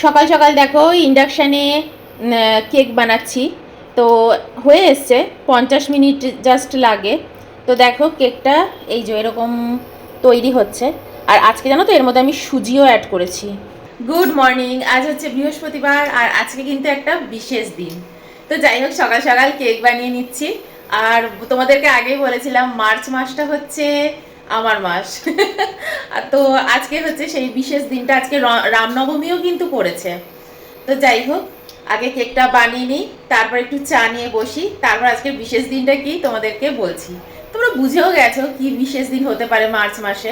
সকাল সকাল দেখো ইন্ডাকশানে কেক বানাচ্ছি। তো হয়ে এসছে, 50 মিনিট জাস্ট লাগে। তো দেখো কেকটা এই যে এরকম তৈরি হচ্ছে। আর আজকে জানো তো এর মধ্যে আমি সুজিও অ্যাড করেছি। গুড মর্নিং, আজ হচ্ছে বৃহস্পতিবার আর আজকে কিন্তু একটা বিশেষ দিন। তো যাই হোক সকাল সকাল কেক বানিয়ে নিচ্ছি। আর তোমাদেরকে আগেই বলেছিলাম মার্চ মাসটা হচ্ছে আমার মাস। আর তো আজকে হচ্ছে সেই বিশেষ দিনটা, আজকে রামনবমীও কিন্তু পড়েছে। তো যাই হোক আগে কেকটা বানিয়ে নিই, তারপর একটু চা নিয়ে বসি, তারপর আজকে বিশেষ দিনটা কি তোমাদেরকে বলছি। তোমরা বুঝেও গেছো কি বিশেষ দিন হতে পারে মার্চ মাসে।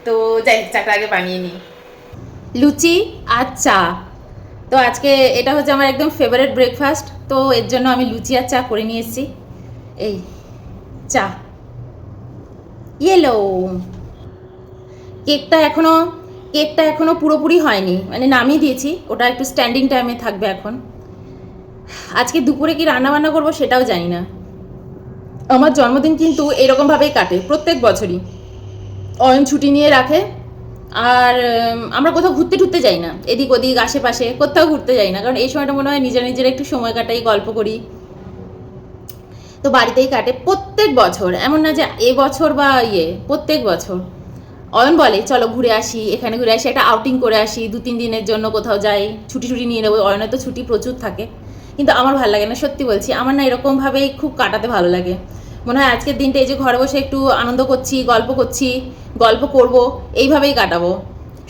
তো যাই হোক চাটা আগে বানিয়ে নিই। লুচি আর চা। তো আজকে এটা হচ্ছে আমার একদম ফেভারিট ব্রেকফাস্ট, তো এর জন্য আমি লুচি আর চা করে নিয়ে এসেছি। এই চা ইয়েলো। কেকটা এখনো পুরোপুরি হয়নি, মানে নামিয়ে দিয়েছি, ওটা একটু স্ট্যান্ডিং টাইমে থাকবে এখন। আজকে দুপুরে কি রান্না বান্না করবো সেটাও জানি না। আমার জন্মদিন কিন্তু এরকমভাবেই কাটে প্রত্যেক বছরই। অয়ন ছুটি নিয়ে রাখে, আর আমরা কোথাও ঘুরতে টুরতে যাই না, এদিক ওদিক আশেপাশে কোথাও ঘুরতে যাই না, কারণ এই সময়টা মনে হয় নিজের নিজের একটু সময় কাটাই, গল্প করি। তো বাড়িতেই কাটে প্রত্যেক বছর, এমন না যে এবছর বা প্রত্যেক বছর। অয়ন বলে চলো ঘুরে আসি, এখানে ঘুরে আসি, একটা আউটিং করে আসি, 2-3 দিনের জন্য কোথাও যাই, ছুটি ছুটি নিয়ে নেবো। অয়নের তো ছুটি প্রচুর থাকে, কিন্তু আমার ভালো লাগে না, সত্যি বলছি। আমার না এরকমভাবেই খুব কাটাতে ভালো লাগে। মনে হয় আজকের দিনটা এই যে ঘরে বসে একটু আনন্দ করছি, গল্প করব, এইভাবেই কাটাবো।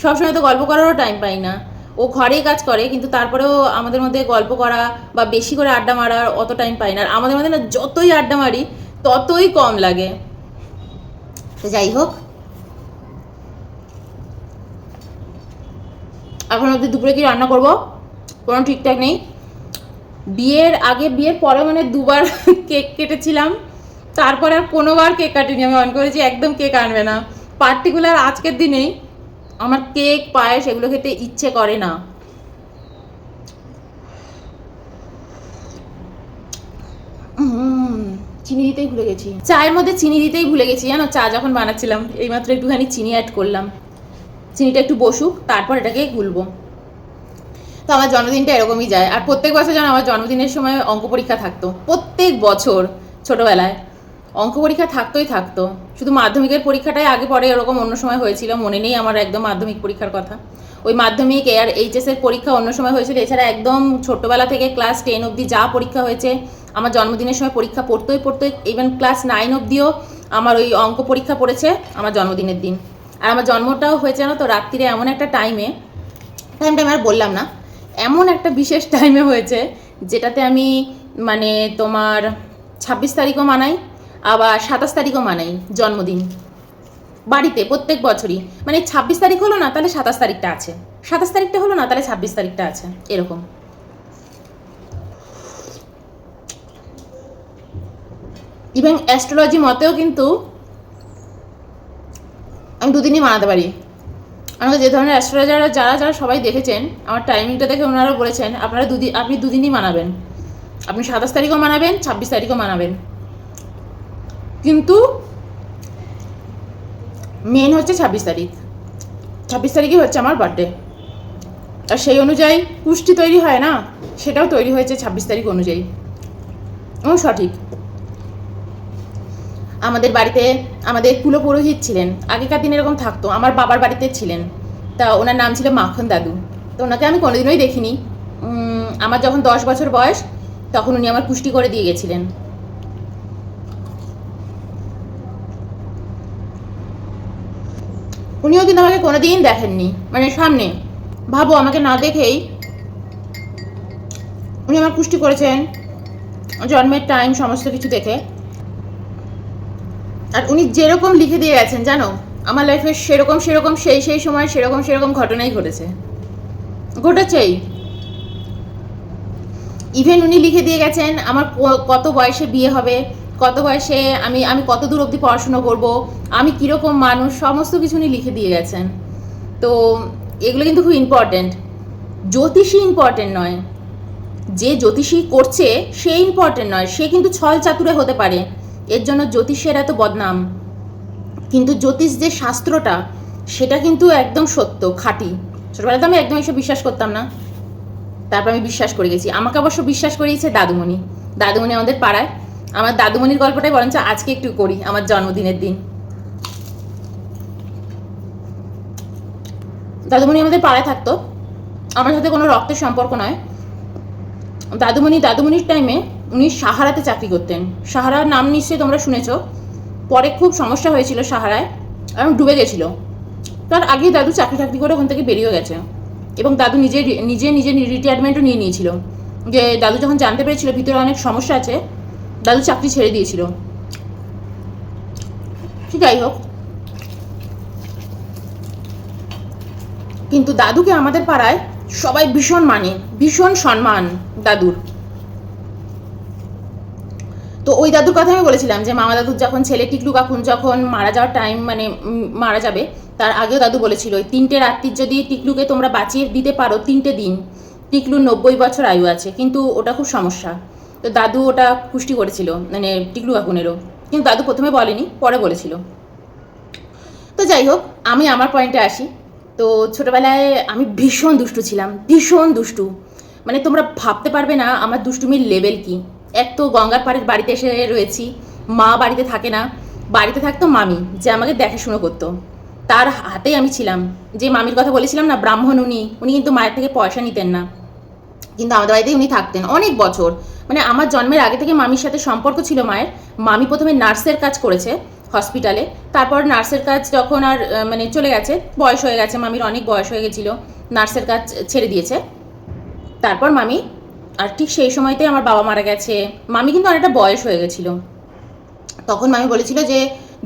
সবসময় তো গল্প করারও টাইম পাই না। ও ঘরেই কাজ করে, কিন্তু তারপরেও আমাদের মধ্যে গল্প করা বা বেশি করে আড্ডা মারার অত টাইম পাই না। আর আমাদের মধ্যে না যতই আড্ডা মারি ততই কম লাগে। তো যাই হোক, এখন অবধি দুপুরে কি রান্না করব কোনো ঠিকঠাক নেই। বিয়ের আগে, বিয়ের পরে মানে দুবার কেক কেটেছিলাম, তারপরে আর কোনোবার কেক কাটিনি। আমি অন করেছি একদম কেক আনবে না। পার্টিকুলার আজকের দিনেই আমার কেক পায়েস এগুলো খেতে ইচ্ছে করে না। চিনি দিতেই ভুলে গেছি, চায়ের মধ্যে চিনি দিতেই ভুলে গেছি জানো। চা যখন বানাচ্ছিলাম এইমাত্র একটুখানি চিনি অ্যাড করলাম। চিনিটা একটু বসুক, তারপর এটাকে গুলবো। তো আমার জন্মদিনটা এরকমই যায়। আর প্রত্যেক বছর যেন আমার জন্মদিনের সময় অঙ্ক পরীক্ষা থাকতো, প্রত্যেক বছর ছোটোবেলায় অঙ্ক পরীক্ষা থাকতো। শুধু মাধ্যমিকের পরীক্ষাটাই আগে পরে এরকম অন্য সময় হয়েছিল, মনে নেই আমার একদম মাধ্যমিক পরীক্ষার কথা। ওই মাধ্যমিক আর এইচএসের পরীক্ষা অন্য সময় হয়েছিল, এছাড়া একদম ছোট্টবেলা থেকে ক্লাস 10 অবধি যা পরীক্ষা হয়েছে আমার জন্মদিনের সময় পরীক্ষা পড়তোই। ইভেন ক্লাস 9 অবধিও আমার ওই অঙ্ক পরীক্ষা পড়েছে আমার জন্মদিনের দিন। আর আমার জন্মটাও হয়েছে না তো রাত্রিরে এমন একটা টাইমটা আমি আর বললাম না, এমন একটা বিশেষ টাইমে হয়েছে যেটাতে আমি মানে তোমার 26 তারিখও মানাই, আবার 27 তারিখও মানাই জন্মদিন বাড়িতে প্রত্যেক বছরই। মানে 26 তারিখ হলো না তাহলে 27 তারিখটা আছে, 27 তারিখটা হলো না তাহলে 26 তারিখটা আছে, এরকম। ইভেন অ্যাস্ট্রোলজি মতেও কিন্তু আমি দুদিনই মানাতে পারি। আমাকে যে ধরনের অ্যাস্ট্রোলজাররা যারা সবাই দেখেছেন আমার টাইমিংটা দেখে ওনারা বলেছেন আপনি দুদিনই মানাবেন, আপনি 27 তারিখও মানাবেন, 26 তারিখও মানাবেন। কিন্তু মেন হচ্ছে 26 তারিখ। 26 তারিখই হচ্ছে আমার বার্থডে, আর সেই অনুযায়ী পুষ্টি তৈরি হয় না, সেটাও তৈরি হয়েছে 26 তারিখ অনুযায়ী। ও সঠিক। আমাদের বাড়িতে আমাদের কুলপুরোহিত ছিলেন, আগেকার দিনে এরকম থাকতো, আমার বাবার বাড়িতে ছিলেন। তা ওনার নাম ছিল মাখন দাদু। তো ওনাকে আমি কোনোদিনই দেখিনি। আমার যখন 10 বছর বয়স তখন উনি আমার পুষ্টি করে দিয়ে গেছিলেন। উনিও কিন্তু আমাকে কোনোদিন দেখেননি, মানে সামনে, ভাবো আমাকে না দেখেই উনি আমার পুষ্টি করেছেন, জন্মের টাইম সমস্ত কিছু দেখে। আর উনি যেরকম লিখে দিয়ে গেছেন জানো, আমার লাইফে সেরকম সেই সময় সেরকম ঘটনাই ঘটেছেই। ইভেন উনি লিখে দিয়ে গেছেন আমার কত বয়সে বিয়ে হবে, কত বয়সে আমি কত দূর অবধি পড়াশুনো করব, আমি কীরকম মানুষ, সমস্ত কিছু উনি লিখে দিয়ে গেছেন। তো এগুলো কিন্তু খুব ইম্পর্টেন্ট। জ্যোতিষী ইম্পর্টেন্ট নয়, যে জ্যোতিষী করছে সে ইম্পর্টেন্ট নয়, সে কিন্তু ছল চাতুরে হতে পারে, এর জন্য জ্যোতিষের এত বদনাম। কিন্তু জ্যোতিষ যে শাস্ত্রটা সেটা কিন্তু একদম সত্য, খাঁটি। ছোটবেলায় তো আমি একদম এসব বিশ্বাস করতাম না, তারপর আমি বিশ্বাস করে গেছি। আমাকে অবশ্য বিশ্বাস করিয়েছে দাদুমণি। দাদুমণি আমাদের পাড়ায়। আমার দাদুমণির গল্পটাই বরঞ্চ আজকে একটু করি, আমার জন্মদিনের দিন। দাদুমণি আমাদের পাড়ায় থাকতো, আমার সাথে কোনো রক্তের সম্পর্ক নয়। দাদুমণির টাইমে উনি সাহারাতে চাকরি করতেন। সাহারার নাম নিশ্চয়ই তোমরা শুনেছো। পরে খুব সমস্যা হয়েছিল সাহারায়, এবং ডুবে গেছিলো। তার আগে দাদু চাকরি করে ওখান থেকে বেরিয়ে গেছে, এবং দাদু নিজে রিটায়ারমেন্টও নিয়ে নিয়েছিল। যে দাদু যখন জানতে পেরেছিল ভিতরে অনেক সমস্যা আছে, দাদু চাকরি ছেড়ে দিয়েছিল। যাই হোক, কিন্তু দাদুকে আমাদের পাড়ায় সবাই ভীষণ মানে, ভীষণ সম্মান দাদুর। তো ওই দাদুর কথা আমি বলেছিলাম যে মামা দাদুর যখন ছেলে টিকলু কাকুন যখন মারা যাওয়ার টাইম, মানে মারা যাবে তার আগেও দাদু বলেছিল ওই 3টে রাত্রির যদি টিকলুকে তোমরা বাঁচিয়ে দিতে পারো 3টে দিন, টিকলুর 90 বছর আয়ু আছে। কিন্তু ওটা খুব সমস্যা। তো দাদু ওটা পুষ্টি করেছিল, মানে টিকলু কাকুনেরও। কিন্তু দাদু প্রথমে বলেনি, পরে বলেছিল। তো যাই হোক, আমি আমার পয়েন্টে আসি। তো ছোটোবেলায় আমি ভীষণ দুষ্টু ছিলাম, ভীষণ দুষ্টু। মানে তোমরা ভাবতে পারবে না আমার দুষ্টুমির লেভেল কি। এক তো গঙ্গার পাড়ের বাড়িতে এসে রয়েছি, মা বাড়িতে থাকে না, বাড়িতে থাকতো মামি, যে আমাকে দেখাশুনো করতো। তার হাতেই আমি ছিলাম। যে মামির কথা বলেছিলাম না, ব্রাহ্মণ, উনি কিন্তু মায়ের থেকে পয়সা নিতেন না, কিন্তু আমাদের বাড়িতেই উনি থাকতেন অনেক বছর। মানে আমার জন্মের আগে থেকে মামির সাথে সম্পর্ক ছিল মায়ের। মামি প্রথমে নার্সের কাজ করেছে হসপিটালে, তারপর নার্সের কাজ যখন আর মানে চলে গেছে, বয়স হয়ে গেছে, মামির অনেক বয়স হয়ে গেছিলো, নার্সের কাজ ছেড়ে দিয়েছে। তারপর মামি, আর ঠিক সেই সময়তে আমার বাবা মারা গেছে। মামি কিন্তু অনেকটা বয়স হয়ে গেছিলো। তখন মামি বলেছিল যে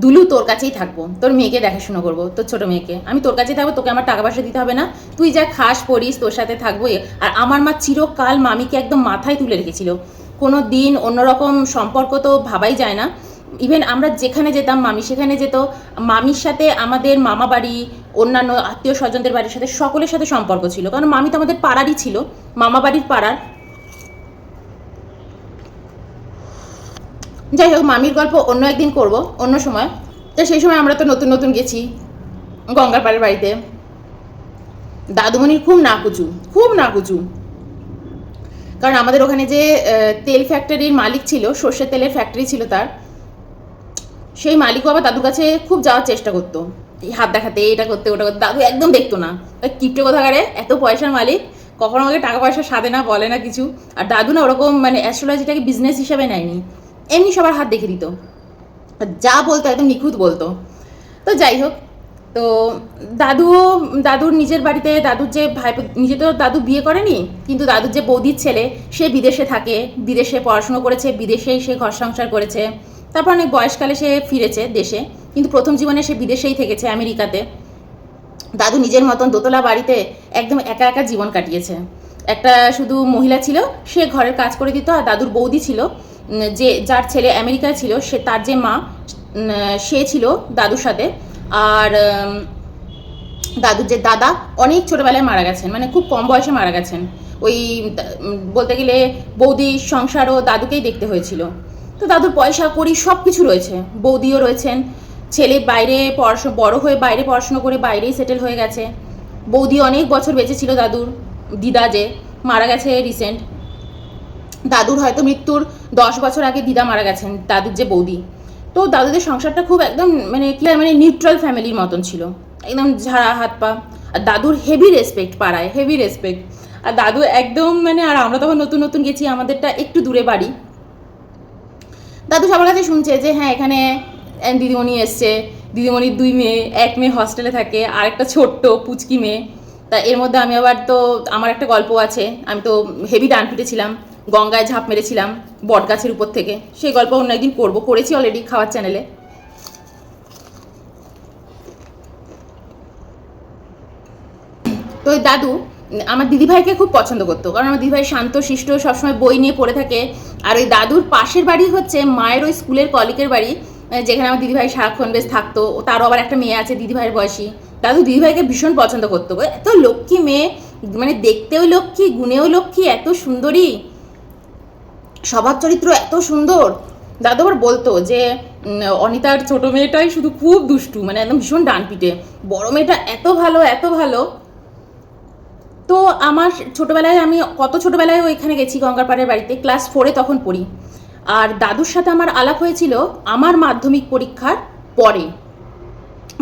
দুলু তোর কাছেই থাকবো, তোর মেয়েকে দেখাশুনো করবো, তোর ছোটো মেয়েকে আমি তোর কাছেই থাকবো, তোকে আমার টাকা পয়সা দিতে হবে না, তুই যা খাস পড়িস, তোর সাথে থাকবো। আর আমার মা চিরকাল মামিকে একদম মাথায় তুলে রেখেছিল। কোনো দিন অন্যরকম সম্পর্ক তো ভাবাই যায় না। ইভেন আমরা যেখানে যেতাম মামি সেখানে যেত। মামির সাথে আমাদের মামা বাড়ি, অন্যান্য আত্মীয় স্বজনদের বাড়ির সাথে সকলের সাথে সম্পর্ক ছিল, কারণ মামি তো আমাদের পাড়ারই ছিল, মামা বাড়ির পাড়ার। যাই হোক, মামির গল্প অন্য একদিন করব, অন্য সময়। তো সেই সময় আমরা তো নতুন নতুন গেছি গঙ্গার পাড়ের বাড়িতে। দাদুমণির খুব নাকুচু, খুব নাকুচু। কারণ আমাদের ওখানে যে তেল ফ্যাক্টরির মালিক ছিল, সর্ষের তেলের ফ্যাক্টরি ছিল তার, সেই মালিকও আবার দাদুর কাছে খুব যাওয়ার চেষ্টা করতো, এই হাত দেখাতে, এটা করতে, ওটা করতে। দাদু একদম দেখতো না, কিপটে কোথাকারে, এত পয়সার মালিক, কখনো আমাকে টাকা পয়সা সাধে না, বলে না কিছু। আর দাদু না ওরকম মানে অ্যাস্ট্রোলজিটাকে বিজনেস হিসাবে নেয়নি, এমনি সবার হাত দেখে দিত, যা বলতো একদম নিখুঁত বলতো। তো যাই হোক, তো দাদুর নিজের বাড়িতে, দাদুর যে ভাই, নিজে তো দাদু বিয়ে করেনি, কিন্তু দাদুর যে বৌদির ছেলে সে বিদেশে থাকে, বিদেশে পড়াশুনো করেছে, বিদেশেই সে ঘর সংসার করেছে। তারপর অনেক বয়সকালে সে ফিরেছে দেশে, কিন্তু প্রথম জীবনে সে বিদেশেই থেকেছে, আমেরিকাতে। দাদু নিজের মতন দোতলা বাড়িতে একদম একা একা জীবন কাটিয়েছে। একটা শুধু মহিলা ছিল, সে ঘরের কাজ করে দিত। আর দাদুর বৌদি ছিল, যে যার ছেলে আমেরিকায় ছিল, সে তার যে মা, সে ছিল দাদুর সাথে। আর দাদুর যে দাদা অনেক ছোটোবেলায় মারা গেছেন, মানে খুব কম বয়সে মারা গেছেন। ওই বলতে গেলে বৌদির সংসারও দাদুকেই দেখতে হয়েছিল। তো দাদুর পয়সা কড়ি সব কিছু রয়েছে, বৌদিও রয়েছেন, ছেলে বাইরে বড় হয়ে বাইরে পড়াশুনো করে বাইরেই সেটেল হয়ে গেছে। বৌদি অনেক বছর বেঁচে ছিল দাদুর, দিদা যে মারা গেছে রিসেন্ট। দাদুর হয়তো মৃত্যুর 10 বছর আগে দিদা মারা গেছেন, দাদুর যে বৌদি। তো দাদুদের সংসারটা খুব একদম মানে কি, মানে নিউট্রাল ফ্যামিলির মতন ছিল, একদম ঝাড়া হাত পা। আর দাদুর হেভি রেসপেক্ট পাড়ায়, হেভি রেসপেক্ট। আর দাদু একদম মানে, আর আমরা তখন নতুন নতুন গেছি, আমাদেরটা একটু দূরে বাড়ি। দাদু সবার কাছে শুনছে যে হ্যাঁ এখানে দিদিমণি এসছে, দিদিমণির 2 মেয়ে, 1 মেয়ে হস্টেলে থাকে, আর একটা ছোট্ট পুচকি মেয়ে। তা এর মধ্যে আমি আবার, তো আমার একটা গল্প আছে, আমি তো হেভি ডান পিটেছিলাম, গঙ্গায় ঝাঁপ মেরেছিলাম বট গাছের উপর থেকে। সেই গল্প অন্য একদিন করেছি অলরেডি খাওয়ার চ্যানেলে। তো দাদু আমার দিদিভাইকে খুব পছন্দ করতো, কারণ আমার দিদিভাই শান্ত শিষ্ট, সবসময় বই নিয়ে পড়ে থাকে। আর ওই দাদুর পাশের বাড়ি হচ্ছে মায়ের ওই স্কুলের কলিকের বাড়ি, যেখানে আমার দিদিভাই সারাক্ষণ বেশ থাকতো। তারও আবার একটা মেয়ে আছে দিদিভাইয়ের বয়সী। দাদু দিদিভাইকে ভীষণ পছন্দ করতো, এত লক্ষ্মী মেয়ে, মানে দেখতেও লক্ষ্মী, গুণেও লক্ষ্মী, এত সুন্দরী, স্বভাব চরিত্র এত সুন্দর। দাদু আবার বলতো যে অনিতার ছোট মেয়েটাই শুধু খুব দুষ্টু, মানে একদম ভীষণ ডানপিটে, বড় মেয়েটা এত ভালো, এত ভালো। তো আমার ছোটোবেলায়, আমি কত ছোটোবেলায় ওইখানে গেছি গঙ্গারপাড়ের বাড়িতে, ক্লাস 4-এ তখন পড়ি। আর দাদুর সাথে আমার আলাপ হয়েছিল আমার মাধ্যমিক পরীক্ষার পরে,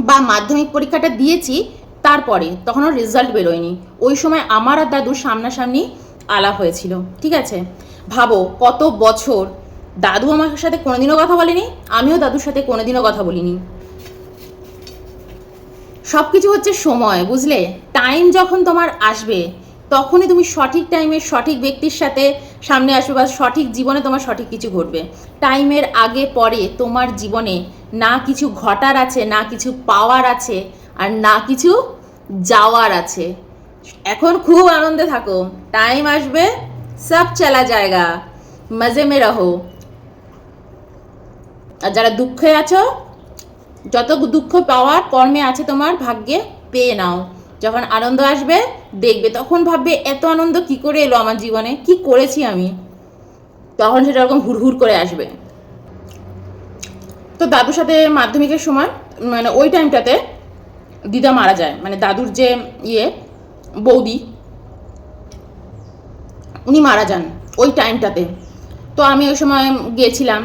বা মাধ্যমিক পরীক্ষাটা দিয়েছি তারপরে, তখনও রেজাল্ট বেরোয়নি। ওই সময় আমার আর দাদুর সামনাসামনি আলাপ হয়েছিল, ঠিক আছে। ভাবো কত বছর, দাদু আমার সাথে কোনোদিনও কথা বলেনি, আমিও দাদুর সাথে কোনোদিনও কথা বলিনি। সব কিছু হচ্ছে সময়, বুঝলে? টাইম যখন তোমার আসবে তখনই তুমি সঠিক টাইমে সঠিক ব্যক্তির সাথে সামনে আসবে, বা সঠিক জীবনে তোমার সঠিক কিছু ঘটবে। টাইমের আগে পরে তোমার জীবনে না কিছু ঘটার আছে, না কিছু পাওয়ার আছে, আর না কিছু যাওয়ার আছে। এখন খুব আনন্দে থাকো, টাইম আসবে, সব চলা জায়গা, মজে মে রহো। আর যারা দুঃখে আছো, যত দুঃখ পাওয়ার কর্মে আছে তোমার ভাগ্যে, পেয়ে নাও। যখন আনন্দ আসবে দেখবে, তখন ভাববে এত আনন্দ কি করে এলো আমার জীবনে, কি করেছি আমি, তখন সেটা এরকম হুড়হুড় করে আসবে। তো দাদুর সাথে মাধ্যমিকের সময়, মানে ওই টাইমটাতে দিদা মারা যায়, মানে দাদুর যে বৌদি, উনি মারা যান ওই টাইমটাতে। তো আমি ওই সময় গিয়েছিলাম,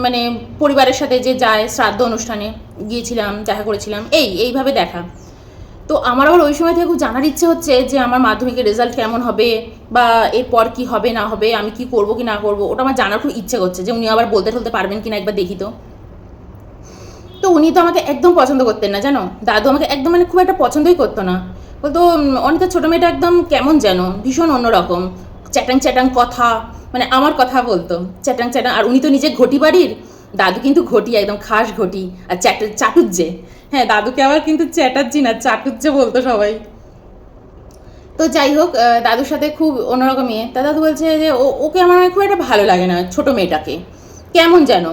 মানে পরিবারের সাথে যে যায় শ্রাদ্ধ অনুষ্ঠানে গিয়েছিলাম, দেখা করেছিলাম, এইভাবে দেখা। তো আমার আবার ওই সময় থেকে খুব জানার ইচ্ছে হচ্ছে যে আমার মাধ্যমিকের রেজাল্ট কেমন হবে, বা এরপর কি হবে না হবে, আমি কি করব কি না করব, ওটা আমার জানার খুব ইচ্ছে করছে, যে উনি আবার বলতে টলতে পারবেন কিনা একবার দেখি। তো উনি তো আমাকে একদম পছন্দ করতেন না, জানো, দাদু আমাকে একদম, মানে খুব একটা পছন্দই করতো না। বলতো অনেকটা ছোটো মেয়েটা একদম কেমন যেন, ভীষণ অন্যরকম, চ্যাটাং চ্যাটাং কথা, মানে আমার কথা বলতো চ্যাটাং চ্যাটাং। আর উনি তো নিজে ঘটি বাড়ির, দাদু কিন্তু ঘটি, একদম খাস ঘটি, আর চাটুজ্জে। হ্যাঁ, দাদুকে আবার কিন্তু চ্যাটার্জি না, চাটুজ্জে বলতো সবাই। তো যাই হোক, দাদুর সাথে খুব অন্যরকম ইয়ে। তা দাদু বলছে যে ওকে আমার খুব একটা ভালো লাগে না, ছোটো মেয়েটাকে কেমন যেন।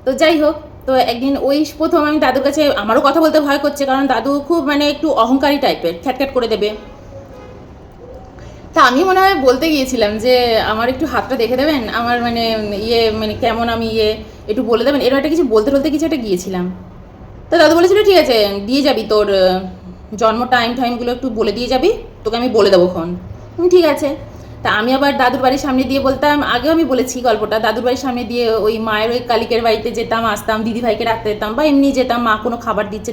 তো যাই হোক, তো একদিন ওই প্রথম আমি দাদুর কাছে, আমারও কথা বলতে ভয় করছে, কারণ দাদু খুব মানে একটু অহংকারী টাইপের, খ্যাটখ্যাট করে দেবে। তা আমি মনে হয় বলতে গিয়েছিলাম যে আমার একটু হাতটা দেখে দেবেন, আমার মানে মানে কেমন আমি একটু বলে দেবেন, এরকম একটা কিছু বলতে কিছু একটা গিয়েছিলাম। তো দাদু বলেছিল ঠিক আছে, দিয়ে যাবি তোর জন্ম টাইমগুলো একটু বলে দিয়ে যাবি, তোকে আমি বলে দেবো খন। ঠিক আছে। তা আমি আবার দাদুর বাড়ির সামনে দিয়ে বলতাম, আগেও আমি বলেছি গল্পটা, দাদুর বাড়ির সামনে দিয়ে ওই মায়ের ওই কালিকের বাড়িতে যেতাম, আসতাম, দিদি ভাইকে রাখতে যেতাম, বা এমনি যেতাম, মা কোনো খাবার দিচ্ছে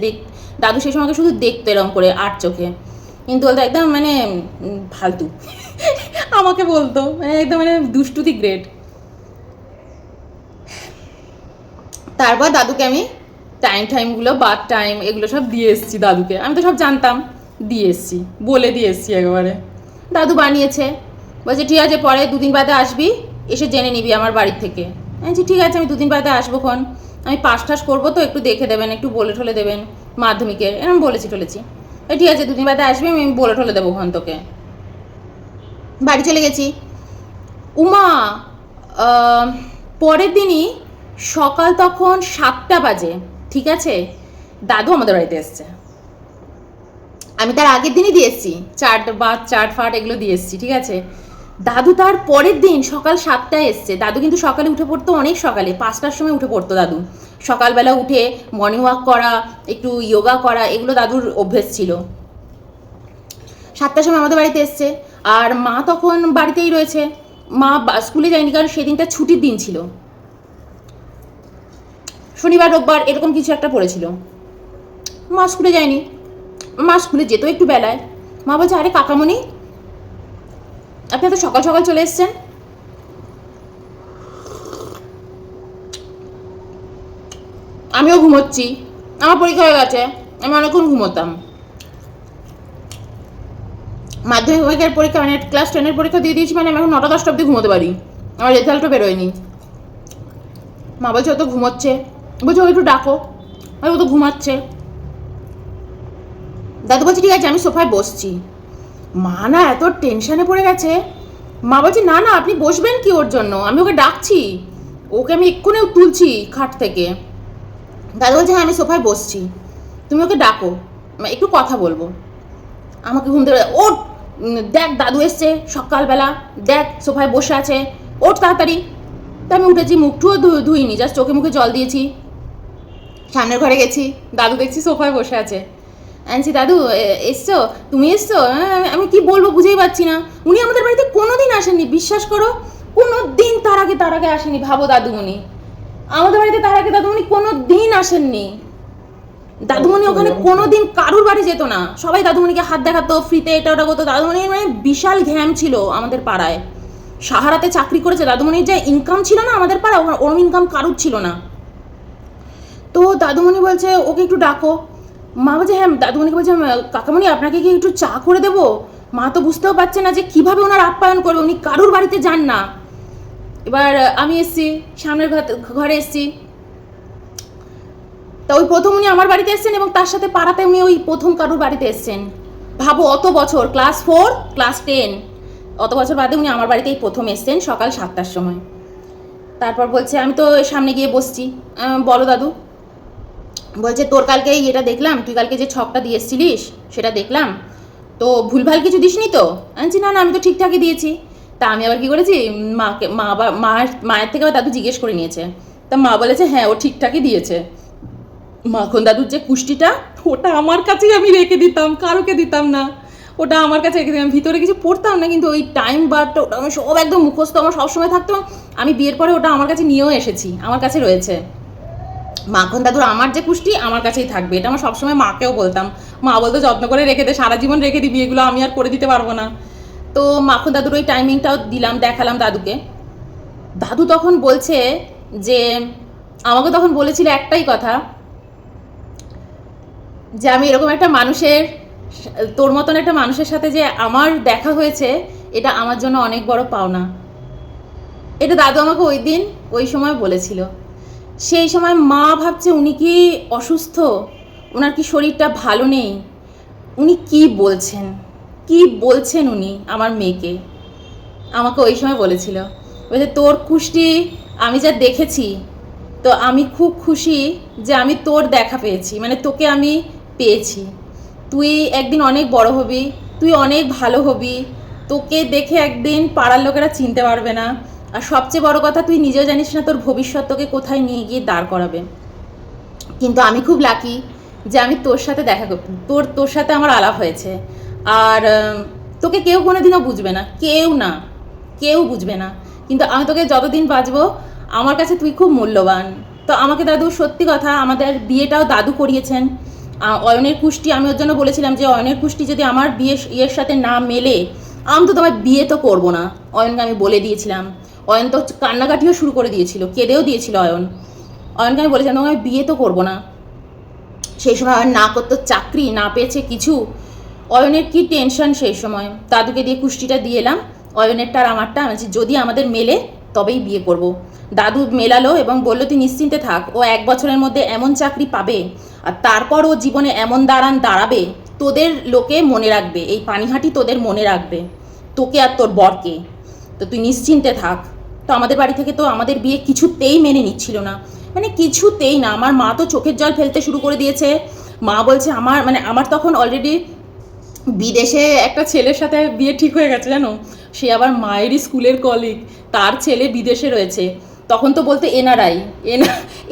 দাদু সেই সময় শুধু দেখতো এরকম করে আট চোখে, কিন্তু বলতো একদম মানে ফালতু আমাকে বলতো, মানে একদম মানে দুষ্টুতি গ্রেট। তারপর দাদুকে আমি টাইমগুলো, বাদ টাইম, এগুলো সব দিয়ে এসেছি দাদুকে, আমি তো সব জানতাম, দিয়ে এসেছি, বলে দিয়ে এসেছি একেবারে। দাদু বানিয়েছে, বলছে ঠিক আছে পরে 2 দিন বাদে আসবি, এসে জেনে নিবি আমার বাড়ির থেকে। আমি ঠিক আছে, আমি 2 দিন বাদে আসবো খন, আমি পাস টাস করবো, তো একটু দেখে দেবেন, একটু বলে ঠলে দেবেন মাধ্যমিকের, এরকম বলেছি ঠিক আছে 2 দিন বাদে আসবি, আমি বলে ঠলে দেবো খন তোকে। বাড়ি চলে গেছি। উমা, পরের দিনই সকাল তখন 7টা বাজে, ঠিক আছে, দাদু আমাদের বাড়িতে এসছে। আমি তার আগের দিনই দিয়ে এসেছি, চাট ফাট এগুলো দিয়ে এসেছি, ঠিক আছে। দাদু তার পরের দিন সকাল 7টায় এসছে। দাদু কিন্তু সকালে উঠে পড়তো, অনেক সকালে, 5টার সময় উঠে পড়তো দাদু। সকালবেলা উঠে মর্নিং ওয়াক করা, একটু যোগা করা, এগুলো দাদুর অভ্যেস ছিল। 7টার সময় আমাদের বাড়িতে এসছে, আর মা তখন বাড়িতেই রয়েছে। মা স্কুলে যায়নি, কারণ সেদিনটা ছুটির দিন ছিল, শনিবার রোববার এরকম কিছু একটা পড়েছিল। মা স্কুলে যায়নি, মা স্কুলে যেত একটু বেলায়। মা বলছে আরে কাকামণি, আপনি তো সকাল সকাল চলে এসছেন। আমিও ঘুমোচ্ছি, আমার পরীক্ষা হয়ে গেছে, আমি অনেকক্ষণ ঘুমোতাম। মাধ্যমিকের পরীক্ষা, মানে ক্লাস 10-এর পরীক্ষা দিয়ে দিয়েছি, মানে আমি এখন 9টা 10টা অব্দি ঘুমোতে পারি, আমার রেজাল্টও বেরোয়নি। মা বলছে ও তো ঘুমোচ্ছে, বলছে ও একটু ডাকো, ও তো ঘুমাচ্ছে। দাদু বলছে ঠিক আছে, আমি সোফায় বসছি। মা না এত টেনশনে পড়ে গেছে, মা বলছে না না আপনি বসবেন কি ওর জন্য, আমি ওকে ডাকছি, ওকে আমি এক্ষুনি তুলছি খাট থেকে। দাদু বলছে হ্যাঁ আমি সোফায় বসছি, তুমি ওকে ডাকো, একটু কথা বলবো। আমাকে ঘুম থেকে ওঠ, দেখ দাদু এসছে সকালবেলা, দেখ সোফায় বসে আছে, ওঠ তাড়াতাড়ি। তা আমি উঠেছি, মুখটুও ধুইনি, জাস্ট চোখে মুখে জল দিয়েছি, সামনের ঘরে গেছি, দাদু দেখছি সোফায় বসে আছে। আনছি দাদু এসছো, তুমি এসছো? আমি কি বলবো বুঝেই পাচ্ছি না। উনি আমাদের বাড়িতে কোনোদিন আসেননি, বিশ্বাস করো, কোনোদিন তার আগে আসেনি। ভাবো দাদুমণি আমাদের বাড়িতে দাদুমণি কোনোদিন আসেননি। দাদুমণি ওখানে কোনোদিন কারুর বাড়ি যেত না, সবাই দাদুমণিকে হাত দেখাতো, ফ্রিতে এটা ওটা করতো। দাদুমণির মানে বিশাল ঘ্যাম ছিল আমাদের পাড়ায়, সাহারাতে চাকরি করেছে। দাদুমণির যে ইনকাম ছিল না আমাদের পাড়ায়, ওরম ইনকাম কারুর ছিল না। তো দাদুমণি বলছে ওকে একটু ডাকো। মা বলছে হ্যাঁ। দাদুমণিকে বলছে কাকামণি আপনাকে কি একটু চা করে দেবো? মা তো বুঝতেও পারছে না যে কিভাবে ওনার আপ্যায়ন করবে, উনি কারুর বাড়িতে যান না। এবার আমি এসছি, সামনের ঘরে এসছি। তা ওই প্রথম উনি আমার বাড়িতে এসছেন এবং তার সাথে পাড়াতে উনি ওই প্রথম কারুর বাড়িতে এসছেন। ভাবো অত বছর, ক্লাস 4 ক্লাস 10, অত বছর বাদে উনি আমার বাড়িতেই প্রথম এসছেন সকাল 7টার সময়। তারপর বলছে আমি তো সামনে গিয়ে বসছি। বলো দাদু। বলছে তোর কালকে এটা দেখলাম, তুই কালকে যে ছকটা দিয়ে এসেছিলিস সেটা দেখলাম, তো ভুলভাল কিছু দিসনি তো? আনছি না না, আমি তো ঠিকঠাকই দিয়েছি। তা আমি আবার কি করেছি, মাকে মায়ের থেকে আবার দাদু জিজ্ঞেস করে নিয়েছে। তা মা বলেছে হ্যাঁ ও ঠিকঠাকই দিয়েছে। মাখন দাদুর যে কুষ্টিটা, ওটা আমার কাছেই আমি রেখে দিতাম, কারোকে দিতাম না। ওটা আমার কাছে রেখে দিতাম, ভিতরে কিছু পড়তাম না, কিন্তু ওই টাইম বারটা ওটা আমি সব একদম মুখস্থ আমার সবসময় থাকতো। আমি বিয়ের পরে ওটা আমার কাছে নিয়েও এসেছি, আমার কাছে রয়েছে। মাখন দাদুর আমার যে কুষ্টি আমার কাছেই থাকবে, এটা আমার সবসময় মাকেও বলতাম। মা বলতো যত্ন করে রেখে দে, সারা জীবন রেখে দিবি, এগুলো আমি আর করে দিতে পারবো না। তো মাখন দাদুর ওই টাইমিংটাও দিলাম, দেখালাম দাদুকে। দাদু তখন বলছে যে, আমাকে তখন বলেছিল একটাই কথা, যে আমি এরকম একটা মানুষের, তোর মতন একটা মানুষের সাথে যে আমার দেখা হয়েছে, এটা আমার জন্য অনেক বড় পাওনা। এটা দাদু আমাকে ওই দিন ওই সময় বলেছিল। সেই সময় মা ভাবছে উনি কি অসুস্থ, ওনার কি শরীরটা ভালো নেই, উনি কি বলছেন, কি বলছেন উনি আমার মেয়েকে। আমাকে ওই সময় বলেছিল, বলছে তোর কুষ্টি আমি যা দেখেছি, তো আমি খুব খুশি যে আমি তোর দেখা পেয়েছি, মানে তোকে আমি পেয়েছি। তুই একদিন অনেক বড় হবি, তুই অনেক ভালো হবি, তোকে দেখে একদিন পাড়ার লোকেরা চিনতে পারবে না। আর সবচেয়ে বড় কথা, তুই নিজেও জানিস না তোর ভবিষ্যৎ তোকে কোথায় নিয়ে গিয়ে দাঁড় করাবে। কিন্তু আমি খুব লাকি যে আমি তোর সাথে দেখা কর, তোর সাথে আমার আলাপ হয়েছে। আর তোকে কেউ কোনোদিনও বুঝবে না, কেউ না, কেউ বুঝবে না, কিন্তু আমি তোকে যতদিন বাঁচবো আমার কাছে তুই খুব মূল্যবান। তো আমাকে দাদু সত্যি কথা, আমাদের বিয়েটাও দাদু করিয়েছেন। অয়নের কুষ্টি আমি ওর জন্য বলেছিলাম যে অয়নের কুষ্টি যদি আমার ইয়ের সাথে না মেলে, আমি তো তোমার বিয়ে তো করবো না। অয়নকে আমি বলে দিয়েছিলাম। অয়ন তো কান্নাকাটিও শুরু করে দিয়েছিল, কেঁদেও দিয়েছিল অয়নকে আমি বলেছিলাম তোমাকে আমি বিয়ে তো করবো না। সেই সময় অয়ন না করতো, চাকরি না পেয়েছে কিছু। অয়নের কি টেনশন সেই সময়। দাদুকে দিয়ে কুষ্টিটা দিয়ে এলাম, অয়নেরটা আর আমারটা। আমি যদি আমাদের মেলে তবেই বিয়ে করব। দাদু মেলালো এবং বললো তুই নিশ্চিন্তে থাক, ও 1 বছরের মধ্যে এমন চাকরি পাবে, আর তারপর ও জীবনে এমন দাঁড়াবে, তোদের লোকে মনে রাখবে, এই পানিহাটি তোদের মনে রাখবে, তোকে আর তোর বরকে। তো তুই নিশ্চিন্তে থাক। তো আমাদের বাড়ি থেকে তো আমাদের বিয়ে কিছুতেই মেনে নিচ্ছিল না, মানে কিছুতেই না। আমার মা তো চোখের জল ফেলতে শুরু করে দিয়েছে। মা বলছে আমার তখন অলরেডি বিদেশে একটা ছেলের সাথে বিয়ে ঠিক হয়ে গেছে, জানো। সে আবার মায়েরই স্কুলের কলিগ, তার ছেলে বিদেশে রয়েছে। তখন তো বলতো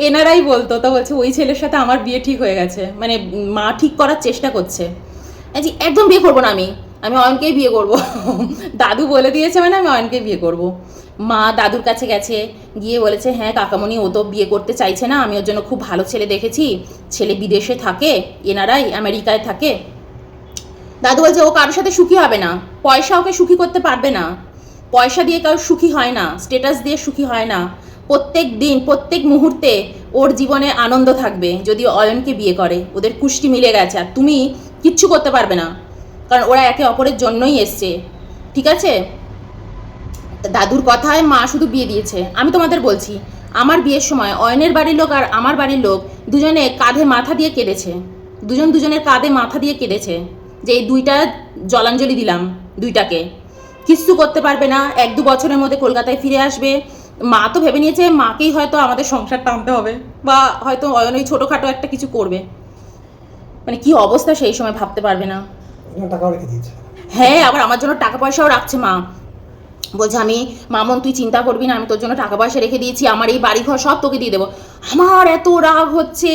এনআরআই বলতো। তো বলছে ওই ছেলের সাথে আমার বিয়ে ঠিক হয়ে গেছে, মানে মা ঠিক করার চেষ্টা করছে। একদম বিয়ে করবো না, আমি অয়নকেই বিয়ে করব। দাদু বলে দিয়েছে মানে আমি অয়নকেই বিয়ে করব। মা দাদুর কাছে গেছে, গিয়ে বলেছে হ্যাঁ কাকামণি ও তো বিয়ে করতে চাইছে না, আমি ওর জন্য খুব ভালো ছেলে দেখেছি, ছেলে বিদেশে থাকে, এনআরআই আমেরিকায় থাকে। দাদু বলছে ও কারোর সাথে সুখী হবে না, পয়সা ওকে সুখী করতে পারবে না, পয়সা দিয়ে কারোর সুখী হয় না, স্ট্যাটাস দিয়ে সুখী হয় না। প্রত্যেক দিন প্রত্যেক মুহূর্তে ওর জীবনে আনন্দ থাকবে যদি অয়নকে বিয়ে করে। ওদের কুষ্টি মিলে গেছে, আর তুমি কিচ্ছু করতে পারবে না, কারণ ওরা একে অপরের জন্যই এসছে, ঠিক আছে। দাদুর কথায় মা শুধু বিয়ে দিয়েছে। আমি তোমাদের বলছি, আমার বিয়ের সময় অয়নের বাড়ির লোক আর আমার বাড়ির লোক দুজনে কাঁধে মাথা দিয়ে কেঁদেছে, দুজনের কাঁধে মাথা দিয়ে কেঁদেছে যে এই দুইটা জলাঞ্জলি দিলাম, দুইটাকে কিচ্ছু করতে পারবে না, 1-2 বছরের মধ্যে কলকাতায় ফিরে আসবে। মা তো ভেবে নিয়েছে মাকেই হয়তো আমাদের সংসার টানতে হবে, বা হয়তো অয়ন ওই ছোটোখাটো একটা কিছু করবে। মানে কি অবস্থা সেই সময় ভাবতে পারবে না। টাকাও রেখে দিয়েছে। হ্যাঁ, আবার আমার জন্য টাকা পয়সাও রাখছে মা। বলছে মামন তুই চিন্তা করবি না, আমি তোর জন্য টাকা পয়সা রেখে দিয়েছি, আমার এই বাড়িঘর সব তোকে দিয়ে দেবো। আমার এত রাগ হচ্ছে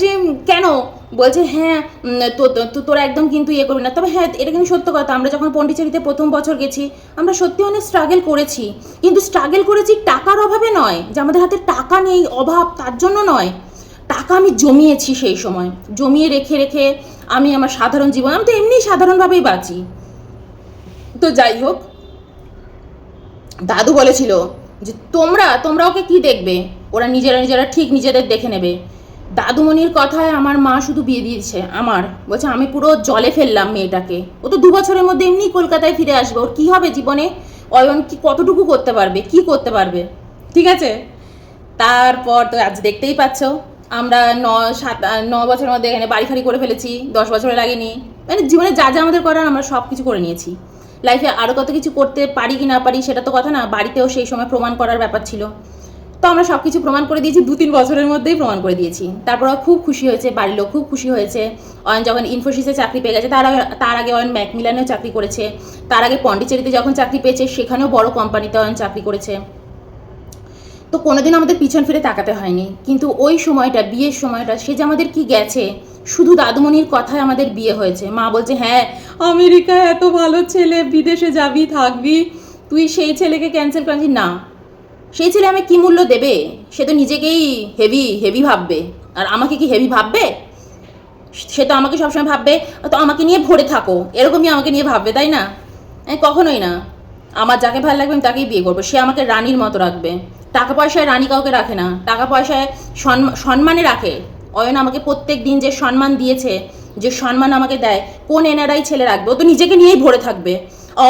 যে কেন বলছে হ্যাঁ তোরা একদম কিন্তু ইয়ে করবি না। তবে হ্যাঁ, এটা কিন্তু সত্য কথা, আমরা যখন পন্ডিচেরিতে প্রথম বছর গেছি আমরা সত্যি অনেক স্ট্রাগল করেছি, কিন্তু স্ট্রাগল করেছি টাকার অভাবে নয়, যে আমাদের হাতে টাকা নেই অভাব তার জন্য নয়। টাকা আমি জমিয়েছি সেই সময়, জমিয়ে রেখে রেখে আমি আমার সাধারণ জীবন, আমি তো এমনি সাধারণভাবেই বাঁচি। তো যাই হোক, দাদু বলেছিল যে তোমরা ওকে কি দেখবে, ওরা নিজেরা ঠিক নিজেদের দেখে নেবে। দাদুমণির কথায় আমার মা শুধু বিয়ে দিয়েছে আমার, বলছে আমি পুরো জলে ফেললাম মেয়েটাকে, ও তো 2 বছরের মধ্যে এমনি কলকাতায় ফিরে আসবে, ওর কী হবে জীবনে, অয়ন কি কতটুকু করতে পারবে, কি করতে পারবে, ঠিক আছে। তারপর তো আজ দেখতেই পাচ্ছ আমরা 9 বছরের মধ্যে এখানে বাড়ি ফাড়ি করে ফেলেছি, 10 বছরে লাগেনি, মানে জীবনে যা যা আমাদের করার আমরা সব কিছু করে নিয়েছি। লাইফে আরও কত কিছু করতে পারি কি না পারি সেটা তো কথা না, বাড়িতেও সেই সময় প্রমাণ করার ব্যাপার ছিল। তো আমরা সব কিছু প্রমাণ করে দিয়েছি, 2-3 বছরের মধ্যেই প্রমাণ করে দিয়েছি। তারপর খুব খুশি হয়েছে, বাড়ির লোক খুব খুশি হয়েছে। অয়ন যখন ইনফোসিসে চাকরি পেয়ে গেছে, তার আগে অয়ন ম্যাকমিলানেও চাকরি করেছে, তার আগে পন্ডিচেরিতে যখন চাকরি পেয়েছে সেখানেও বড় কোম্পানিতে অয়ন চাকরি করেছে। তো কোনোদিন আমাদের পিছন ফিরে তাকাতে হয়নি। কিন্তু ওই সময়টা, বিয়ের সময়টা, সে যে আমাদের কি গেছে, শুধু দাদুমণির কথায় আমাদের বিয়ে হয়েছে। মা বলছে হ্যাঁ আমেরিকা এত ভালো ছেলে, বিদেশে যাবি থাকবি, তুই সেই ছেলেকে ক্যান্সেল করেছিস না। সেই ছেলে আমি কি মূল্য দেবে, সে তো নিজেকেই হেভি ভাববে, আর আমাকে কি হেভি ভাববে, সে তো আমাকে সবসময় ভাববে তো আমাকে নিয়ে ভরে থাকো, এরকমই আমাকে নিয়ে ভাববে, তাই না। কখনোই না, আমার যাকে ভালো লাগবে আমি তাকেই বিয়ে করবো, সে আমাকে রানীর মতো রাখবে। টাকা পয়সায় রানী কাউকে রাখে না, টাকা পয়সায় সম্মানে রাখে। অয়ন আমাকে প্রত্যেক দিন যে সম্মান দিয়েছে, যে সম্মান আমাকে দেয়, কোন এনআরআই ছেলে রাখবে, ও তো নিজেকে নিয়েই ভরে থাকবে।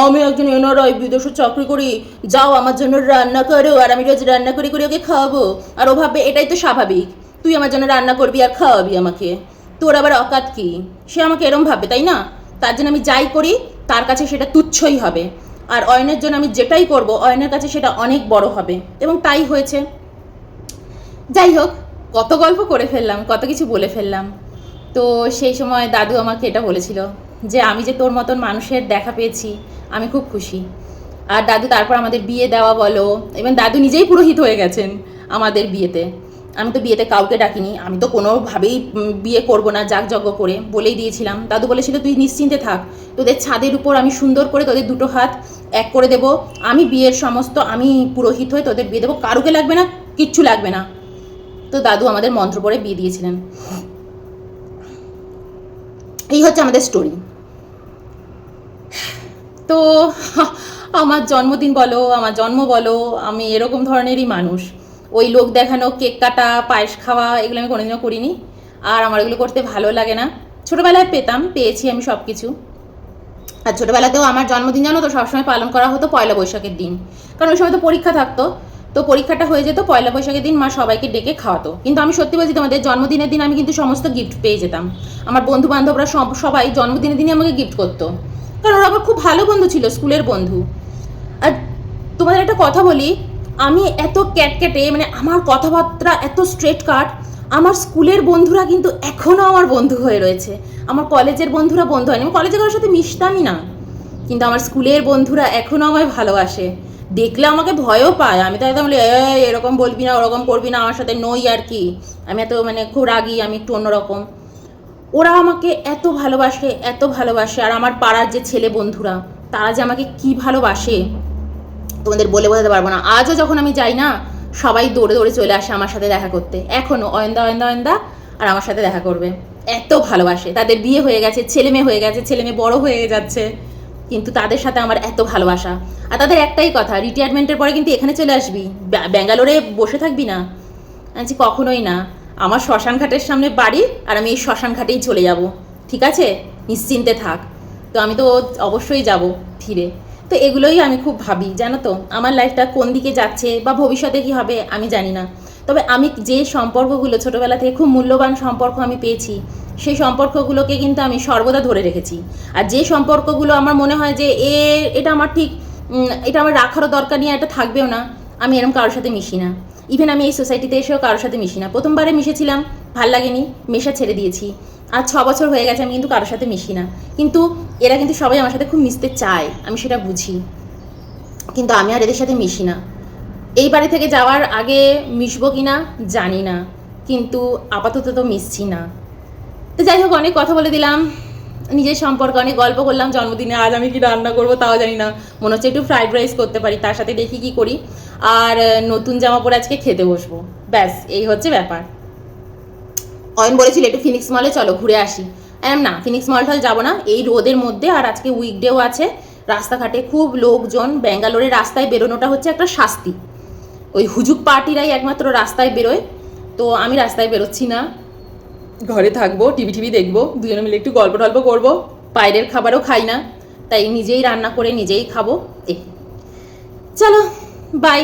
আমি একজন এনআরআই, বিদেশে চাকরি করি, যাও আমার জন্য রান্না করো, আর আমি রোজ রান্না করে করে ওকে খাওয়াবো, আর ও ভাববে এটাই তো স্বাভাবিক, তুই আমার জন্য রান্না করবি আর খাওয়াবি আমাকে, তোর আবার অকাত কি, সে আমাকে এরম ভাববে, তাই না। তার জন্য আমি যাই করি তার কাছে সেটা তুচ্ছই হবে, আর অয়নের জন্য আমি যেটাই করব অয়নের কাছে সেটা অনেক বড় হবে, এবং তাই হয়েছে। যাই হোক, কত গল্প করে ফেললাম, কত কিছু বলে ফেললাম। তো সেই সময় দাদু আমাকে এটা বলেছিল যে আমি যে তোর মতন মানুষের দেখা পেয়েছি আমি খুব খুশি। আর দাদু তারপর আমাদের বিয়ে দেওয়া বলো, এবং দাদু নিজেই পুরোহিত হয়ে গেছেন আমাদের বিয়েতে। আমি তো বিয়েতে কাউকে ডাকিনি, আমি তো কোনোভাবেই বিয়ে করব না যাগযজ্ঞ করে, বলেই দিয়েছিলাম। দাদু বলেছিল তুই নিশ্চিন্তে থাক, তোদের ছাদের উপর আমি সুন্দর করে তোদের 2 হাত এক করে দেবো, আমি বিয়ের সমস্ত, আমি পুরোহিত হয়ে তোদের বিয়ে দেবো, কারুকে লাগবে না, কিচ্ছু লাগবে না। তো দাদু আমাদের মন্ত্র পড়ে বিয়ে দিয়েছিলেন। এই হচ্ছে আমাদের স্টোরি। তো আমার জন্মদিন বলো, আমার জন্ম বলো, আমি এরকম ধরনেরই মানুষ। ওই লোক দেখানো, কেক কাটা, পায়েস খাওয়া, এগুলো আমি কোনোদিনও করিনি, আর আমার এগুলো করতে ভালো লাগে না। ছোটোবেলায় পেয়েছি আমি সব কিছু। আর ছোটোবেলাতেও আমার জন্মদিন জানো তো সবসময় পালন করা হতো পয়লা বৈশাখের দিন, কারণ ওই সময় তো পরীক্ষা থাকতো। তো পরীক্ষাটা হয়ে যেত, পয়লা বৈশাখের দিন মা সবাইকে ডেকে খাওয়াতো। কিন্তু আমি সত্যি বলছি তোমাদের, জন্মদিনের দিন আমি কিন্তু সমস্ত গিফট পেয়ে যেতাম। আমার বন্ধু বান্ধবরা সবাই জন্মদিনের দিনই আমাকে গিফট করতো, কারণ ওরা আমার খুব ভালো বন্ধু ছিল, স্কুলের বন্ধু। আর তোমাদের একটা কথা বলি, আমি এত ক্যাটকেটে, মানে আমার কথাবার্তা এত স্ট্রেট কাট, আমার স্কুলের বন্ধুরা কিন্তু এখনও আমার বন্ধু হয়ে রয়েছে। আমার কলেজের বন্ধুরা বন্ধু হয়নি, আমি কলেজে কারোর সাথে মিশতামই না, কিন্তু আমার স্কুলের বন্ধুরা এখনও আমায় ভালোবাসে। দেখলে আমাকে ভয়ও পায়, আমি তো একদম এরকম বলবি না, ওরকম করবি না, আমার সাথে নই আর কি, আমি এত মানে খুব রাগি, আমি একটু অন্যরকম। ওরা আমাকে এত ভালোবাসে, এত ভালোবাসে। আর আমার পাড়ার যে ছেলে বন্ধুরা, তারা যে আমাকে কি ভালোবাসে তোমাদের বলে বোঝাতে পারবো না। আজও যখন আমি যাই না, সবাই দৌড়ে দৌড়ে চলে আসে আমার সাথে দেখা করতে, এখনও অয়ন্দা আর আমার সাথে দেখা করবে, এত ভালোবাসে। তাদের বিয়ে হয়ে গেছে, ছেলে মেয়ে হয়ে গেছে, ছেলে মেয়ে বড় হয়ে যাচ্ছে, কিন্তু তাদের সাথে আমার এত ভালোবাসা। আর তাদের একটাই কথা, রিটায়ারমেন্টের পরে কিন্তু এখানে চলে আসবি, ব্যাঙ্গালোরে বসে থাকবি না। আমি কখনোই না, আমার শ্মশান ঘাটের সামনে বাড়ি, আর আমি এই শ্মশান ঘাটেই চলে যাব, ঠিক আছে, নিশ্চিন্তে থাক। তো আমি তো অবশ্যই যাব ফিরে। তো এগুলোই আমি খুব ভাবি, জানো তো, আমার লাইফটা কোন দিকে যাচ্ছে বা ভবিষ্যতে কী হবে আমি জানি না। তবে আমি যে সম্পর্কগুলো ছোটোবেলা থেকে খুব মূল্যবান সম্পর্ক আমি পেয়েছি, সেই সম্পর্কগুলোকে কিন্তু আমি সর্বদা ধরে রেখেছি। আর যে সম্পর্কগুলো আমার মনে হয় যে এটা আমার ঠিক, এটা আমার রাখারও দরকার নেই, এটা থাকবেও না, আমি এরকম কারোর সাথে মিশি না। ইভেন আমি এই সোসাইটিতে এসেও কারোর সাথে মিশি না। প্রথমবারে মিশেছিলাম, ভাল লাগেনি, মেশা ছেড়ে দিয়েছি। আর 6 বছর হয়ে গেছে আমি কিন্তু কারোর সাথে মিশি না। কিন্তু এরা কিন্তু সবাই আমার সাথে খুব মিশতে চায়, আমি সেটা বুঝি, কিন্তু আমি আর এদের সাথে মিশি না। এই বাড়ি থেকে যাওয়ার আগে মিশবো কি না জানি না, কিন্তু আপাতত তো মিশছি না। তো যাই হোক, অনেক কথা বলে দিলাম নিজের সম্পর্কে, অনেক গল্প করলাম জন্মদিনে। আজ আমি কি রান্না করবো তাও জানি না, মনে হচ্ছে একটু ফ্রাইড রাইস করতে পারি, তার সাথে দেখি কি করি। আর নতুন জামা পরে আজকে খেতে বসবো, ব্যাস এই হচ্ছে ব্যাপার। অয়ন বলেছিল একটু ফিনিক্স মলে চলো ঘুরে আসি, না ফিনিক্স মল টল যাবো না এই রোদের মধ্যে, আর আজকে উইকডেও আছে, রাস্তাঘাটে খুব লোকজন, ব্যাঙ্গালোরের রাস্তায় বেরোনোটা হচ্ছে একটা শাস্তি, ওই হুজুক পার্টিরাই একমাত্র রাস্তায় বেরোয়, তো আমি রাস্তায় বেরোচ্ছি না, ঘরে থাকবো, টিভি দেখবো, দুজনে মিলে একটু গল্প টল্প করবো, বাইরের খাবারও খাই না, তাই নিজেই রান্না করে নিজেই খাবো। চলো বাই।